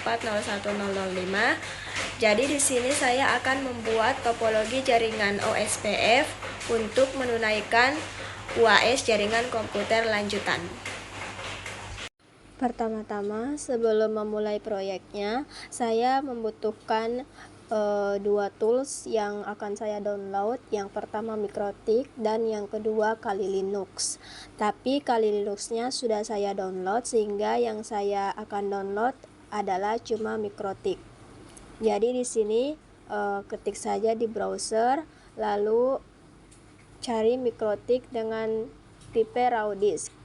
1401005. Jadi di sini saya akan membuat topologi jaringan OSPF untuk menunaikan UAS jaringan komputer lanjutan. Pertama-tama, sebelum memulai proyeknya, saya membutuhkan dua tools yang akan saya download. Yang pertama Mikrotik dan yang kedua Kali Linux. Tapi Kali Linuxnya sudah saya download, sehingga yang saya akan download adalah cuma Mikrotik. Jadi di sini ketik saja di browser, lalu cari Mikrotik dengan tipe raw disk.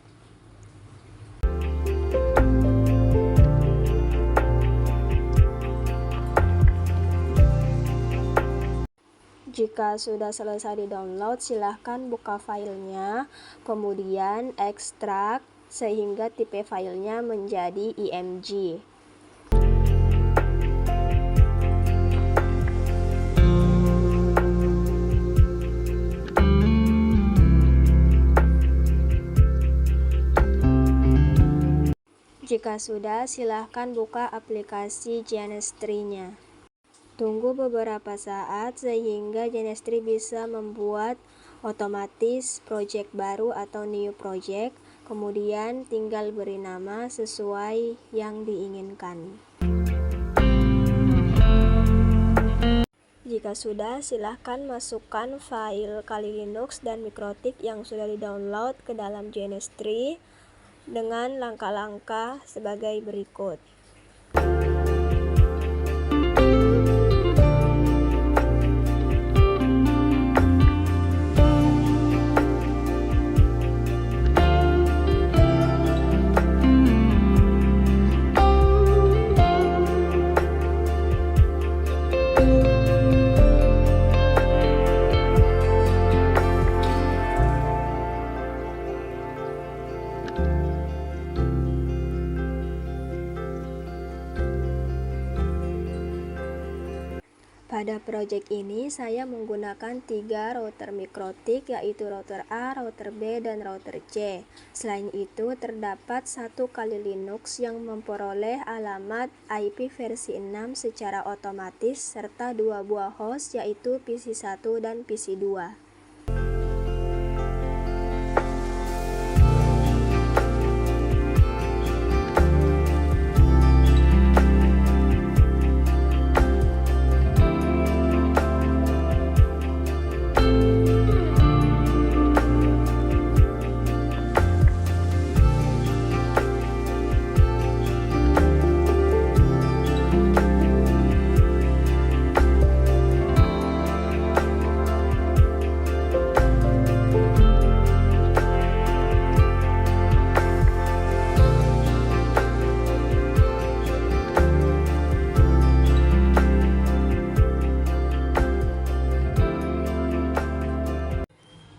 Jika sudah selesai di-download, silahkan buka filenya, kemudian ekstrak sehingga tipe filenya menjadi IMG. Jika sudah, silahkan buka aplikasi Genestry-nya. Tunggu beberapa saat sehingga Genestry bisa membuat otomatis project baru atau new project, kemudian tinggal beri nama sesuai yang diinginkan. Jika sudah, silahkan masukkan file Kali Linux dan Mikrotik yang sudah di-download ke dalam Genestry dengan langkah-langkah sebagai berikut. Pada project ini saya menggunakan 3 router Mikrotik, yaitu router A, router B, dan router C. Selain itu terdapat 1 Kali Linux yang memperoleh alamat IP versi 6 secara otomatis serta 2 buah host, yaitu PC1 dan PC2.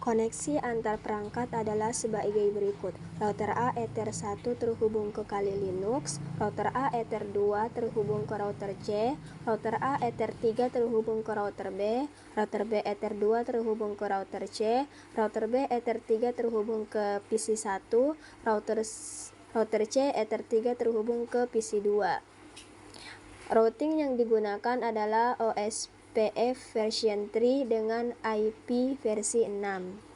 Koneksi antar perangkat adalah sebagai berikut. Router A Ether 1 terhubung ke Kali Linux, router A Ether 2 terhubung ke router C, router A Ether 3 terhubung ke router B, router B Ether 2 terhubung ke router C, router B Ether 3 terhubung ke PC1, router C Ether 3 terhubung ke PC2. Routing yang digunakan adalah OSPF version 3 dengan IP versi 6.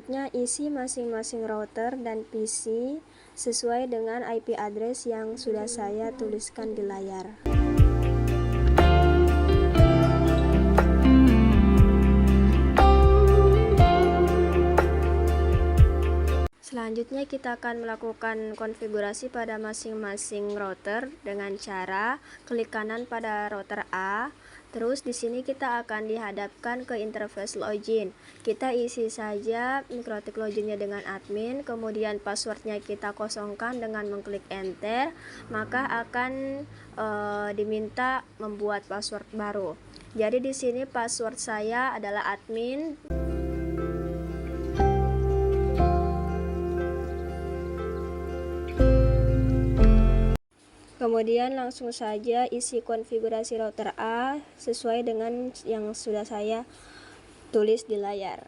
Selanjutnya isi masing-masing router dan PC sesuai dengan IP address yang sudah saya tuliskan di layar. Selanjutnya kita akan melakukan konfigurasi pada masing-masing router dengan cara klik kanan pada router A. Terus di sini kita akan dihadapkan ke interface login. Kita isi saja mikrotik loginnya dengan admin, kemudian passwordnya kita kosongkan dengan mengklik enter, maka akan diminta membuat password baru. Jadi di sini password saya adalah admin. Kemudian langsung saja isi konfigurasi router A sesuai dengan yang sudah saya tulis di layar.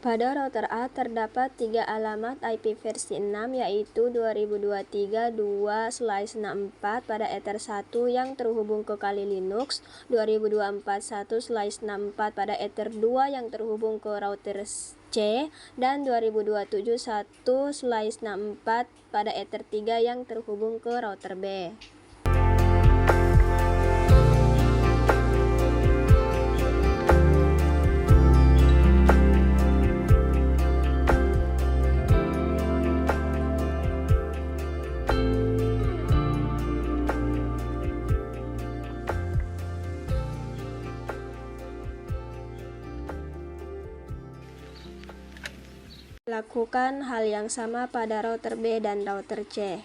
Pada router A terdapat 3 alamat IP versi 6, yaitu 2023.2/64 pada Ether 1 yang terhubung ke Kali Linux, 2024.1/64 pada Ether 2 yang terhubung ke router C, dan 2027.1/64 pada Ether 3 yang terhubung ke router B. Lakukan hal yang sama pada router B dan router C.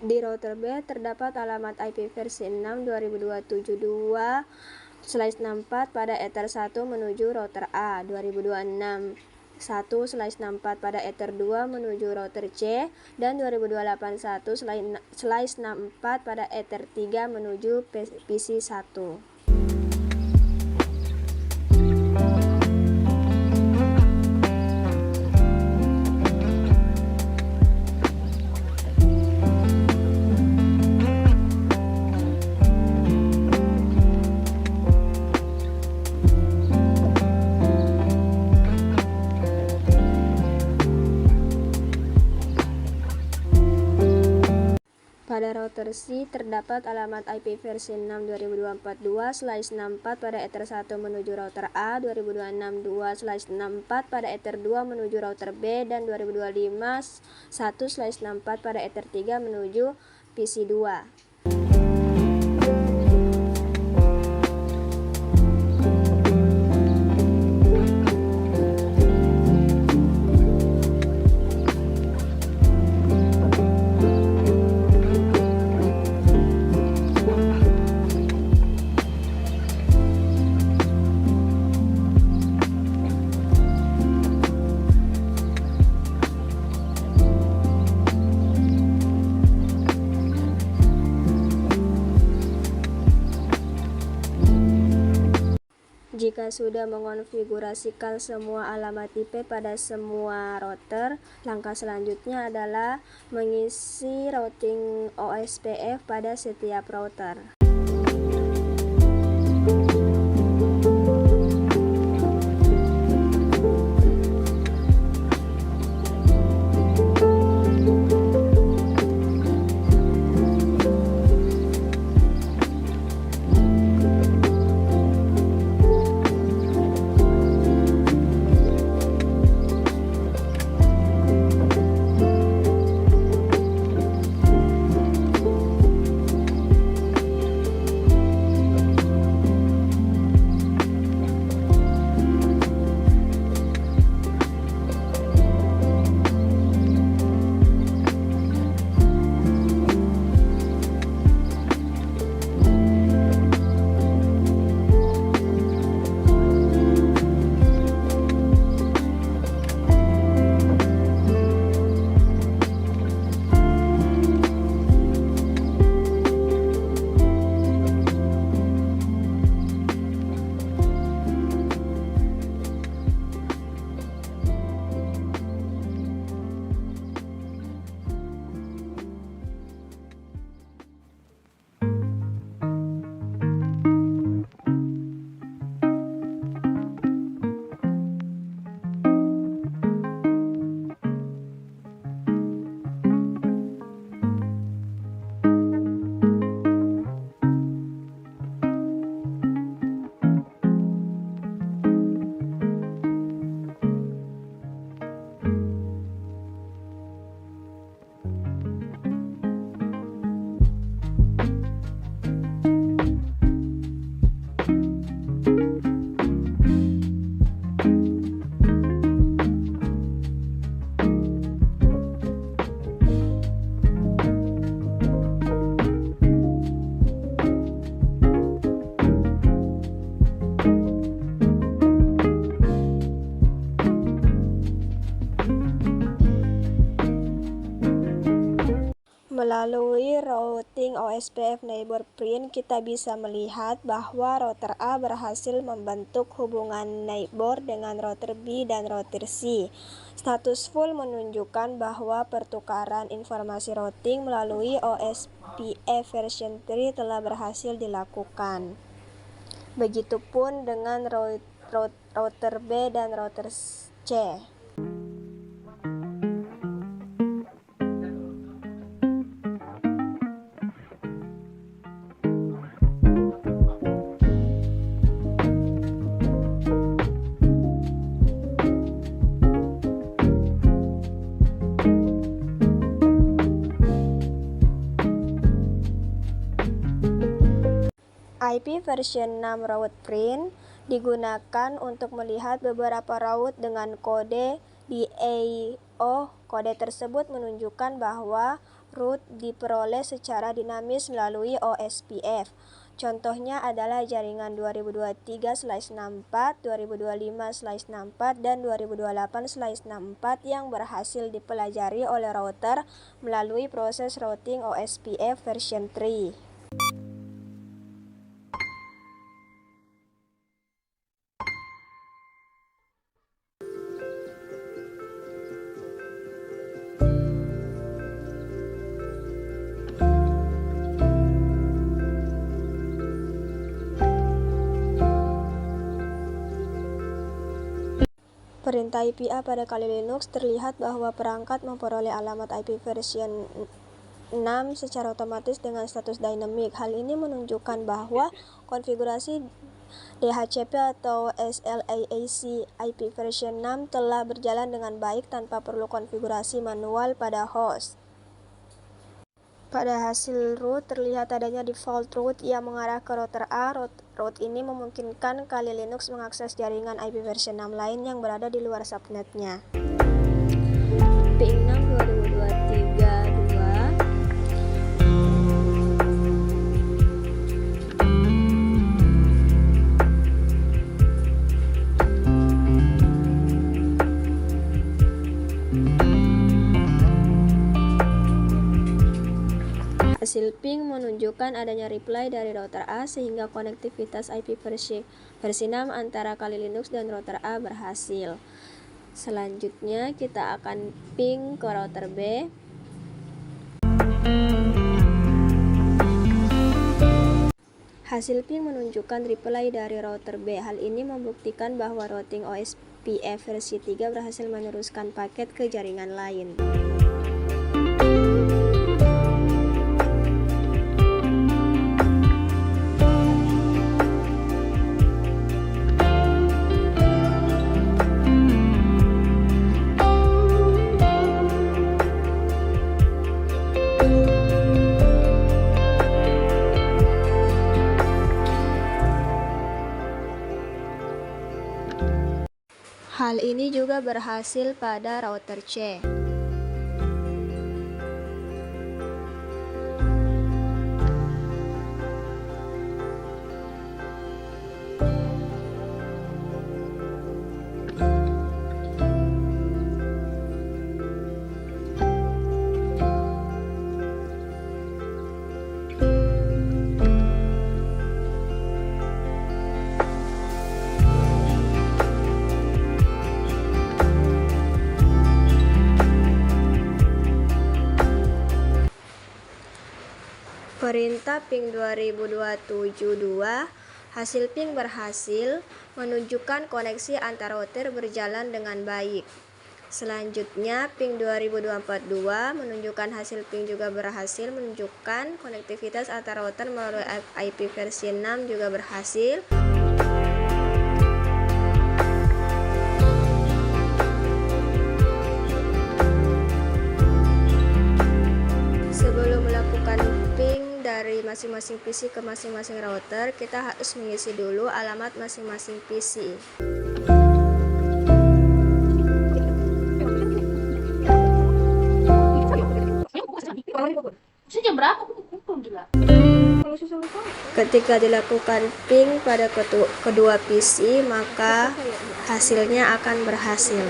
Di router B terdapat alamat IP versi 6 2027.2/64 pada Ether 1 menuju router A, 2026.1/64 pada Ether 2 menuju router C, dan 2081/64 pada Ether 3 menuju PC 1. Pada router C terdapat alamat IP versi 6 2024.2/64 pada Ether 1 menuju router A, 2026.2/64 pada Ether 2 menuju router B, dan 2025.1/64 pada Ether 3 menuju PC 2. Jika sudah mengonfigurasikan semua alamat IP pada semua router, langkah selanjutnya adalah mengisi routing OSPF pada setiap router. Melalui routing OSPF neighbor print, kita bisa melihat bahwa router A berhasil membentuk hubungan neighbor dengan router B dan router C. Status full menunjukkan bahwa pertukaran informasi routing melalui OSPF version 3 telah berhasil dilakukan. Begitupun dengan router B dan router C. IP version 6 route print digunakan untuk melihat beberapa route dengan kode DAO. Kode tersebut menunjukkan bahwa route diperoleh secara dinamis melalui OSPF. Contohnya adalah jaringan 2023/64, 2025/64, dan 2028/64 yang berhasil dipelajari oleh router melalui proses routing OSPF version 3. Perintah IPA pada Kali Linux terlihat bahwa perangkat memperoleh alamat IP version 6 secara otomatis dengan status dynamic. Hal ini menunjukkan bahwa konfigurasi DHCP atau SLAAC IP version 6 telah berjalan dengan baik tanpa perlu konfigurasi manual pada host. Pada hasil root terlihat adanya default route yang mengarah ke router A. Route ini memungkinkan Kali Linux mengakses jaringan IP version 6 lain yang berada di luar subnetnya. Ping 6 2023 Hasil ping menunjukkan adanya reply dari router A sehingga konektivitas IP versi 6 antara Kali Linux dan router A berhasil. Selanjutnya kita akan ping ke router B. Hasil ping menunjukkan reply dari router B. Hal ini membuktikan bahwa routing OSPF versi 3 berhasil meneruskan paket ke jaringan lain. Hal ini juga berhasil pada router C. Perintah ping 2027.2 hasil ping berhasil menunjukkan koneksi antar router berjalan dengan baik. Selanjutnya ping 2024.2 menunjukkan hasil ping juga berhasil menunjukkan konektivitas antar router melalui IP versi 6 juga berhasil. Sebelum melakukan ping dari masing-masing PC ke masing-masing router, kita harus mengisi dulu alamat masing-masing PC. Ketika dilakukan ping pada kedua PC, maka hasilnya akan berhasil.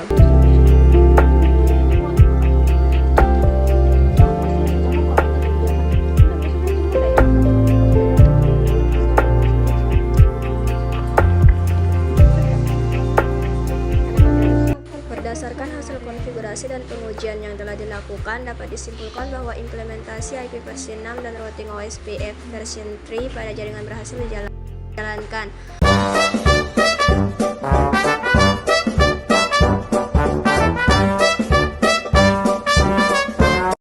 Berdasarkan hasil konfigurasi dan pengujian yang telah dilakukan, dapat disimpulkan bahwa implementasi IP versi 6 dan routing OSPF versi 3 pada jaringan berhasil dijalankan.